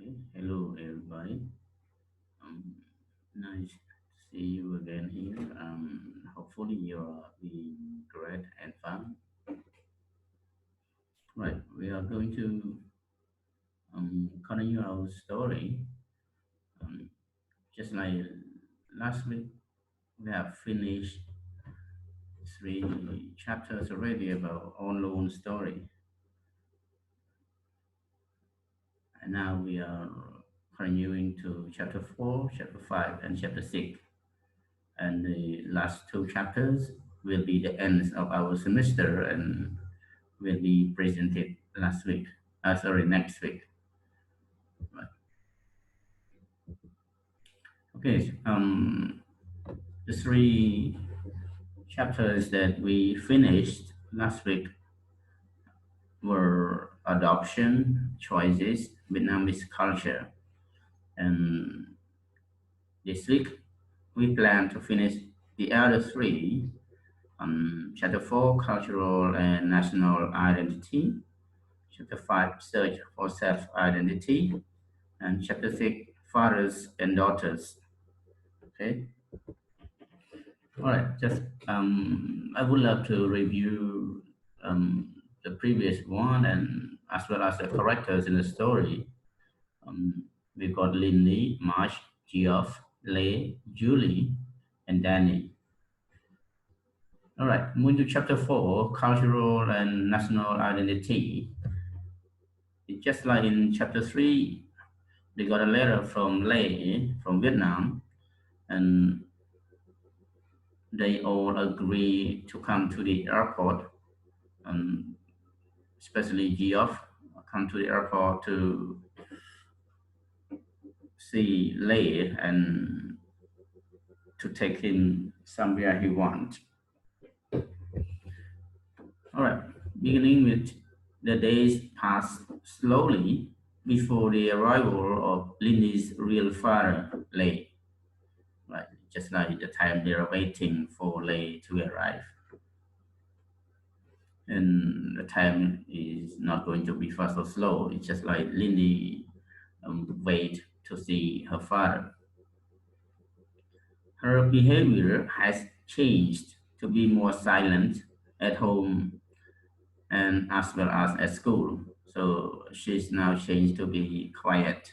Okay, hello everybody. Um, Nice to see you again here. Hopefully you're being great and fun. Right, we are going to continue our story. Um, just like last week, we have finished three chapters already about unknown story, and now we are continuing to chapter 4, chapter 5, and chapter 6. And the last two chapters will be the ends of our semester and will be presented last week. Sorry, next week. Right. Okay. The three chapters that we finished last week were adoption, choices, Vietnamese culture, and this week we plan to finish the other three. Chapter 4, cultural and national identity. Chapter 5, search for self-identity. And chapter 6, fathers and daughters. Okay. All right. Just I would love to review the previous one and as well as the characters in the story. Um, we got Lindy, Marsh, Geoff, Leigh, Julie, and Danny. All right. Moving to chapter 4, cultural and national identity. It's just like in chapter 3, they got a letter from Leigh from Vietnam, and they all agree to come to the airport, and especially Geoff come to the airport to see Leigh and to take him somewhere he wants. All right, beginning with the days pass slowly before the arrival of Lindy's real father, Leigh. Right, just like the time they are waiting for Leigh to arrive. And the time is not going to be fast or slow. It's just like Lindy wait to see her father. Her behavior has changed to be more silent at home and as well as at school. So she's now changed to be quiet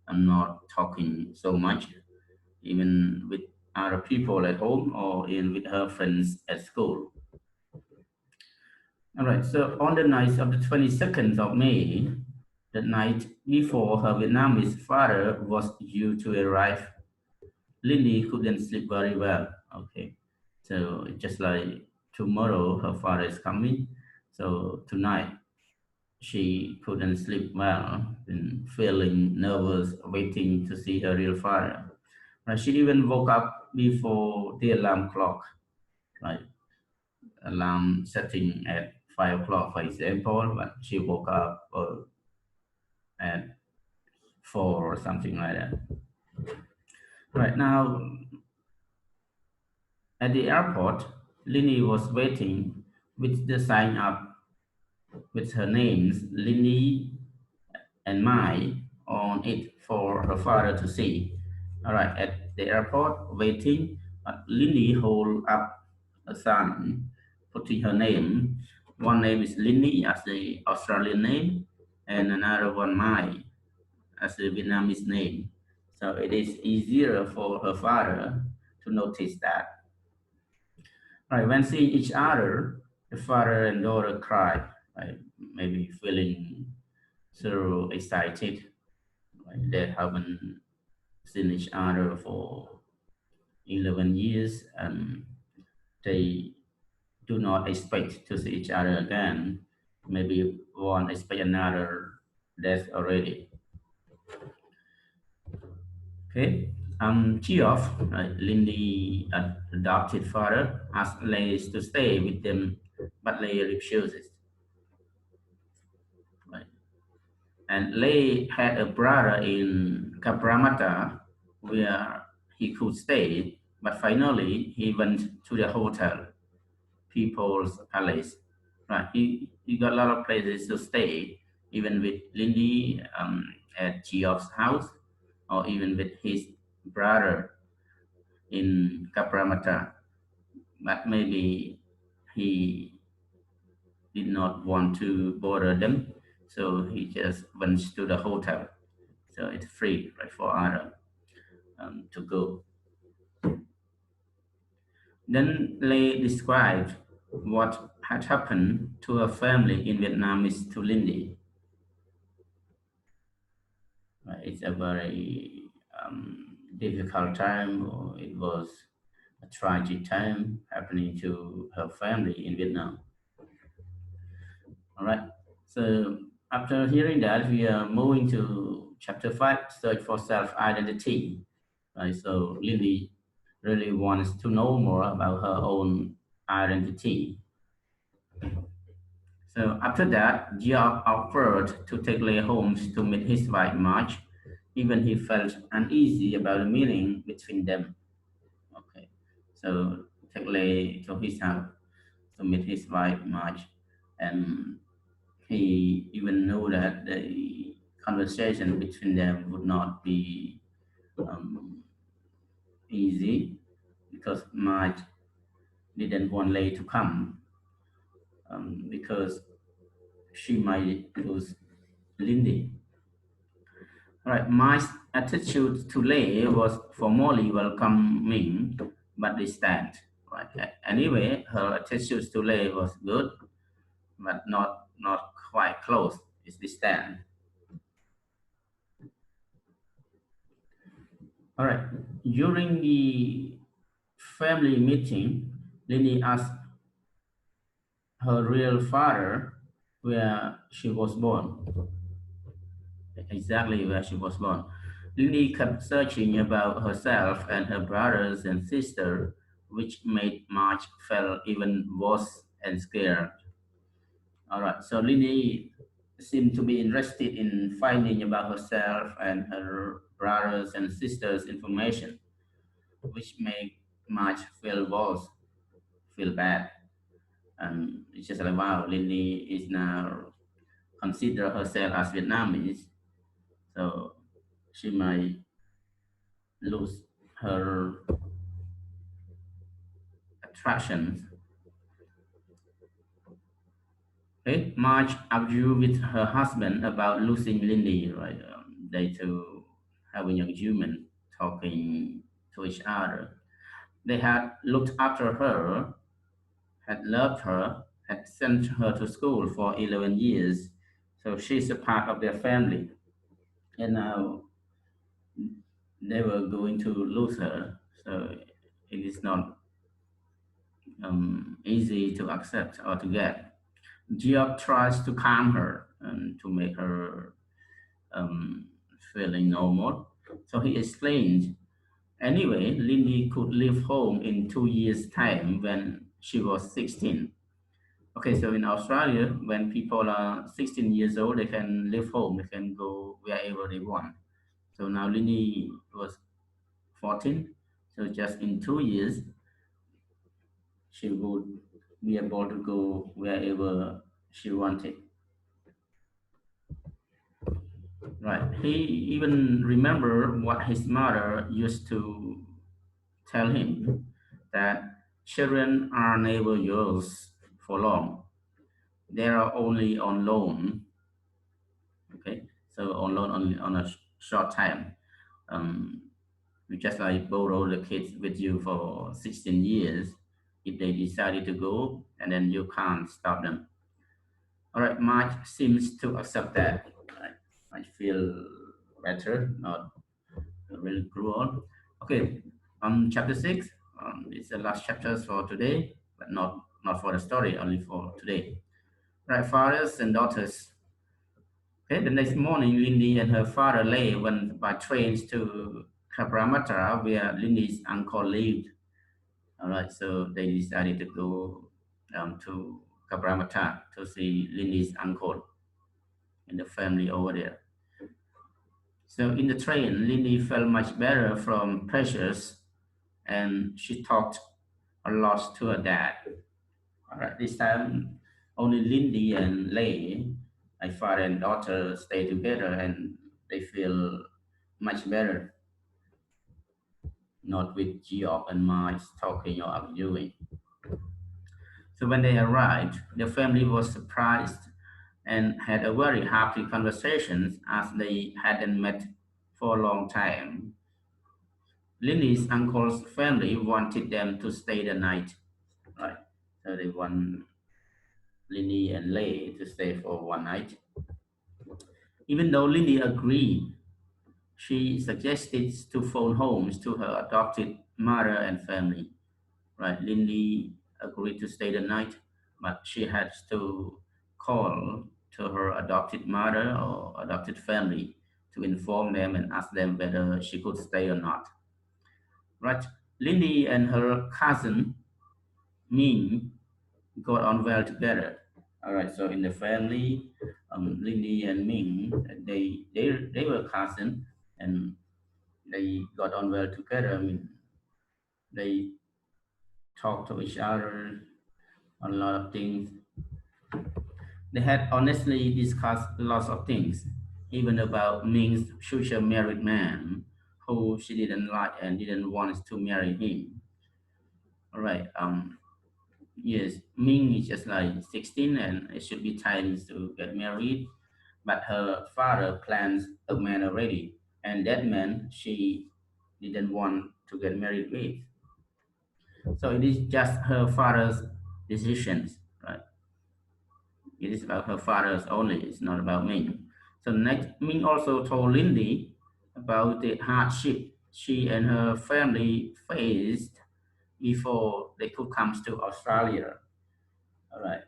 and not talking so much, even with other people at home or in with her friends at school. All right, so on the night of the 22nd of May, the night before her Vietnamese father was due to arrive, Lindy couldn't sleep very well. Okay, so just like tomorrow, her father is coming. So tonight, she couldn't sleep well and feeling nervous, waiting to see her real father. Right, she even woke up before the alarm clock, right? Alarm setting at 5 o'clock, for example, but she woke up at 4 or something like that. Right now, at the airport, Lini was waiting with the sign up with her names, Lini and Mai, on it for her father to see. All right, at the airport, waiting, Lini hold up a sign, putting her name. One name is Lini as the Australian name, and another one Mai as the Vietnamese name. So it is easier for her father to notice that. Right, when seeing each other, the father and daughter cried, right? Maybe feeling so excited, right? They haven't seen each other for 11 years and they do not expect to see each other again. Maybe one expect another death already. Okay. Geoff, Lindy adopted father, asked Leigh to stay with them, but Leigh refuses. Right. And Leigh had a brother in Cabramatta where he could stay, but finally he went to the hotel, People's Palace. Right. He got a lot of places to stay, even with Lindy. at Geoff's house or even with his brother in Kapramata, but maybe he did not want to bother them, so he just went to the hotel. So it's free, right, for Adam to go. Then Lei described what had happened to her family in Vietnamese to Lindy. It's a very difficult time, or it was a tragic time happening to her family in Vietnam. All right. So after hearing that, we are moving to chapter 5, search for self-identity. Right. So Lily really wants to know more about her own identity. So after that, Geoff offered to take Leigh Holmes to meet his wife Marge, even he felt uneasy about the meeting between them. Okay. So take Leigh to his house to meet his wife Marge, and he even knew that the conversation between them would not be um, easy because Marge didn't want Leigh to come because she might lose Lindy. Right, my attitude to Leigh was formally welcoming but distant. Right. Anyway, her attitude to Leigh was good, but not quite close. It's distant. All right. During the family meeting, Lily asked her real father where she was born, exactly where she was born. Lily kept searching about herself and her brothers and sister, which made March feel even worse and scared. All right, so Lily seemed to be interested in finding about herself and her brothers and sisters' information, which made March feel worse, feel bad. And it's just like, wow, Lily is now consider herself as Vietnamese, so she might lose her attractions. Okay, Marge argued with her husband about losing Lindy, right? They two having an argument, talking to each other. They had looked after her, had loved her, had sent her to school for 11 years, so she's a part of their family. And now they were going to lose her, so it is not easy to accept or to get. Geoff tries to calm her and to make her um, feeling normal. So he explained, anyway, Lindy could leave home in 2 years' time when she was 16. Okay, so in Australia, when people are 16 years old, they can leave home, they can go wherever they want. So now Lindy was 14, so just in 2 years, she would be able to go wherever she wanted. Right. He even remembered what his mother used to tell him that children are never yours for long. They are only on loan. Okay, so on loan only on a short time. Um, you just like borrow the kids with you for 16 years. If they decided to go, and then you can't stop them. All right, March seems to accept that. Right? I feel better, not really cruel. Okay, chapter 6. It's the last chapters for today, but not for the story, only for today. Right, fathers and daughters. Okay, the next morning, Lindy and her father Lay went by trains to Kabramatra, where Lindy's uncle lived. All right, so they decided to go to Kabramata to see Lindy's uncle and the family over there. So in the train, Lindy felt much better from pressures, and she talked a lot to her dad. All right, this time only Lindy and Lay, my father and daughter, stay together, and they feel much better, not with Georg and Mike talking or arguing. So when they arrived, the family was surprised and had a very happy conversation as they hadn't met for a long time. Lindy's uncle's family wanted them to stay the night, right? So they want Lindy and Lay to stay for one night. Even though Lindy agreed, she suggested to phone homes to her adopted mother and family. Right, Lindy agreed to stay the night, but she had to call to her adopted mother or adopted family to inform them and ask them whether she could stay or not. Right, Lindy and her cousin Ming got on well together. All right, so in the family, Lindy and Ming, they were cousins and they got on well together. I mean, they talked to each other on a lot of things. They had honestly discussed lots of things, even about Ming's future married man, who she didn't like and didn't want to marry him. All right. Yes, Ming is just like 16 and it should be time to get married, but her father plans a man already, and that man she didn't want to get married with. So it is just her father's decisions, right? It is about her father's only. It's not about Ming. So next, Ming also told Lindy about the hardship she and her family faced before they could come to Australia. All right.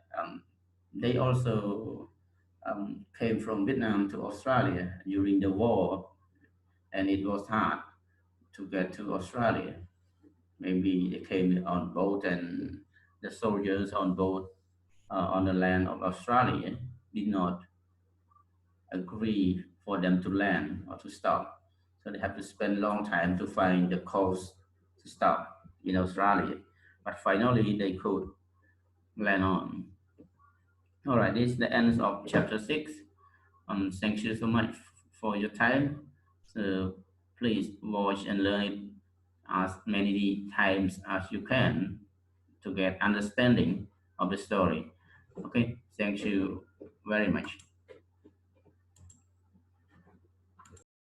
They also came from Vietnam to Australia during the war, and it was hard to get to Australia. Maybe they came on boat, and the soldiers on boat on the land of Australia did not agree for them to land or to stop. So they have to spend a long time to find the coast to stop in Australia. But finally they could land on. All right, this is the end of chapter 6. Thank you so much for your time. So please watch and learn it as many times as you can to get understanding of the story. Okay, thank you very much.